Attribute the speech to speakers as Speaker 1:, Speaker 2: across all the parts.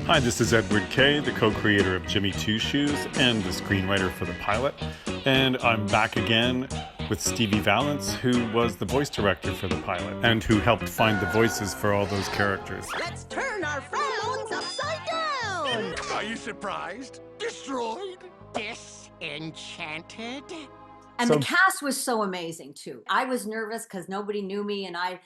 Speaker 1: Hi, this is Edward Kay, the co-creator of Jimmy Two Shoes and the screenwriter for the pilot. And I'm back again with Stevie Vallance, who was the voice director for the pilot and who helped find the voices for all those characters.
Speaker 2: Let's turn our frowns upside down!
Speaker 3: Are you surprised? Destroyed?
Speaker 2: Disenchanted?
Speaker 4: And the cast was so amazing too. I was nervous because nobody knew me, and I'd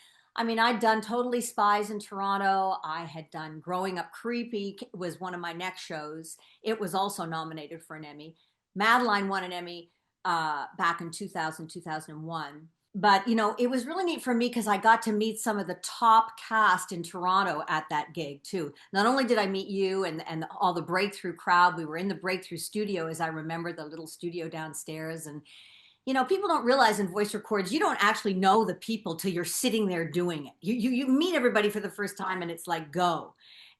Speaker 4: done Totally Spies in Toronto. I had done Growing Up Creepy, was one of my next shows. It was also nominated for an Emmy. Madeline won an Emmy back in 2000, 2001. But, it was really neat for me because I got to meet some of the top cast in Toronto at that gig too. Not only did I meet you and all the Breakthrough crowd, we were in the Breakthrough studio, as I remember, the little studio downstairs. And people don't realize in voice records, you don't actually know the people till you're sitting there doing it. You meet everybody for the first time and it's like, go.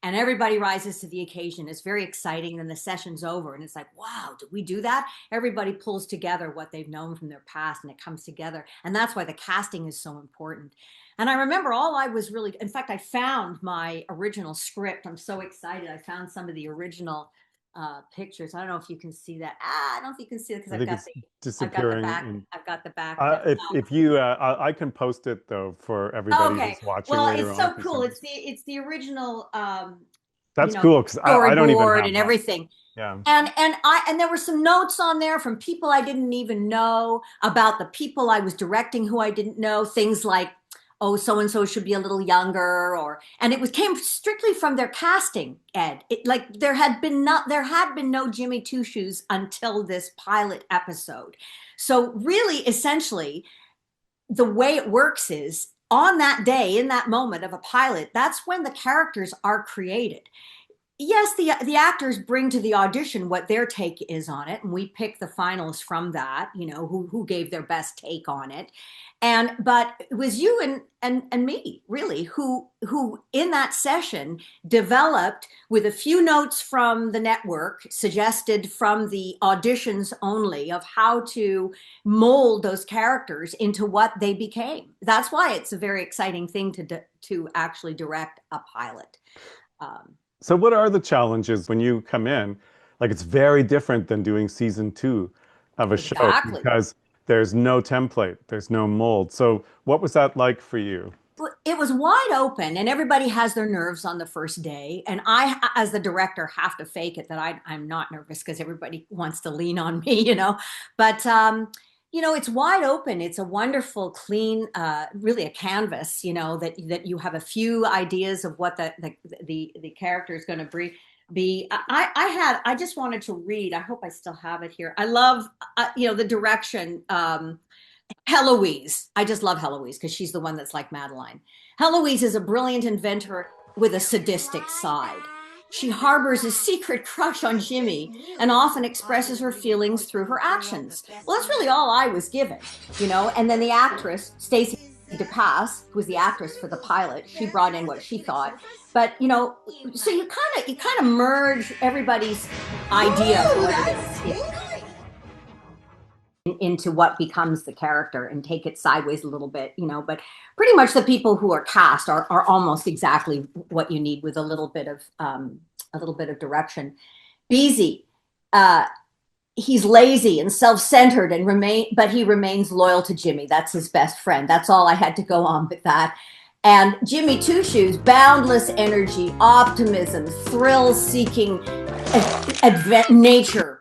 Speaker 4: And everybody rises to the occasion. It's very exciting. Then the session's over and it's like, wow, did we do that? Everybody pulls together what they've known from their past and it comes together. And that's why the casting is so important. And I remember in fact, I found my original script. I'm so excited. I found some of the original pictures. I don't know if you can see that. I don't think you can see it because I've got the back.
Speaker 1: If you, I can post it though for everybody who's watching.
Speaker 4: Well,
Speaker 1: later
Speaker 4: it's so
Speaker 1: on,
Speaker 4: cool. It's the original.
Speaker 1: That's cool because I don't even have
Speaker 4: and everything.
Speaker 1: Yeah.
Speaker 4: And there were some notes on there from people I didn't even know about the people I was directing who I didn't know. Things like, oh, so-and-so should be a little younger, and it came strictly from their casting, Ed. There had been no Jimmy Two Shoes until this pilot episode. So really, essentially, the way it works is on that day, in that moment of a pilot, that's when the characters are created. Yes, the actors bring to the audition what their take is on it, and we pick the finalists from that, who gave their best take on it. But it was you and me, really, who in that session developed, with a few notes from the network, suggested from the auditions only, of how to mold those characters into what they became. That's why it's a very exciting thing to actually direct a pilot.
Speaker 1: So what are the challenges when you come in? Like, it's very different than doing season 2 of a show because there's no template, there's no mold. So what was that like for you?
Speaker 4: It was wide open, and everybody has their nerves on the first day. And I, as the director, have to fake it that I'm not nervous because everybody wants to lean on me, But it's wide open. It's a wonderful, clean, really a canvas, that you have a few ideas of what the character is going to be. I just wanted to read. I hope I still have it here. I love, the direction. Heloise. I just love Heloise because she's the one that's like Madeline. Heloise is a brilliant inventor with a sadistic side. She harbors a secret crush on Jimmy and often expresses her feelings through her actions. Well, that's really all I was given, And then the actress, Stacey DePass, who was the actress for the pilot, she brought in what she thought. But, so you kind of merge everybody's idea of what it is into what becomes the character and take it sideways a little bit, but pretty much the people who are cast are almost exactly what you need, with a little bit of direction. Beezy, he's lazy and self-centered but he remains loyal to Jimmy. That's his best friend. That's all I had to go on with that. And Jimmy Two Shoes, boundless energy, optimism, thrill-seeking nature.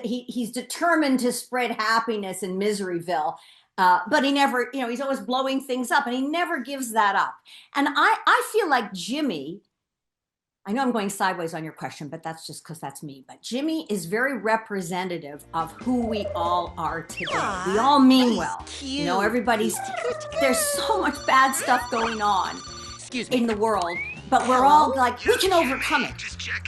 Speaker 4: He's determined to spread happiness in Miseryville, but he never, he's always blowing things up, and he never gives that up. And I feel like Jimmy, I know I'm going sideways on your question, but that's just because that's me. But Jimmy is very representative of who we all are today. We all mean well. There's so much bad stuff going on in the world, but we're all like, we can overcome it.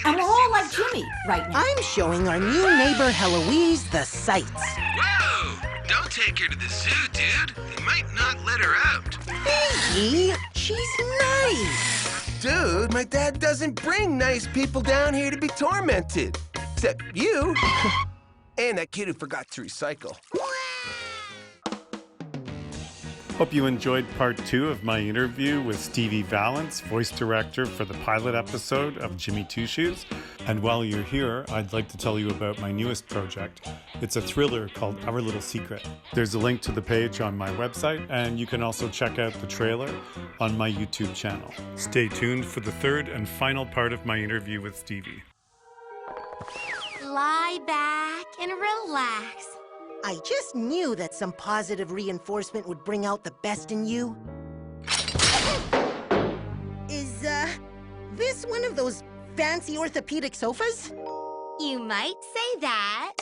Speaker 4: And we're all like Jimmy right now.
Speaker 2: I'm showing our new neighbor Heloise the sights.
Speaker 3: Whoa! Don't take her to the zoo, dude. They might not let her out.
Speaker 2: Hey, she's nice.
Speaker 3: Dude, my dad doesn't bring nice people down here to be tormented. Except you. And that kid who forgot to recycle.
Speaker 1: Hope you enjoyed part 2 of my interview with Stevie Vallance, voice director for the pilot episode of Jimmy Two Shoes. And while you're here, I'd like to tell you about my newest project. It's a thriller called Our Little Secret. There's a link to the page on my website, and you can also check out the trailer on my YouTube channel. Stay tuned for the third and final part of my interview with Stevie.
Speaker 2: Lie back and relax.
Speaker 5: I just knew that some positive reinforcement would bring out the best in you. Is, this one of those fancy orthopedic sofas?
Speaker 2: You might say that.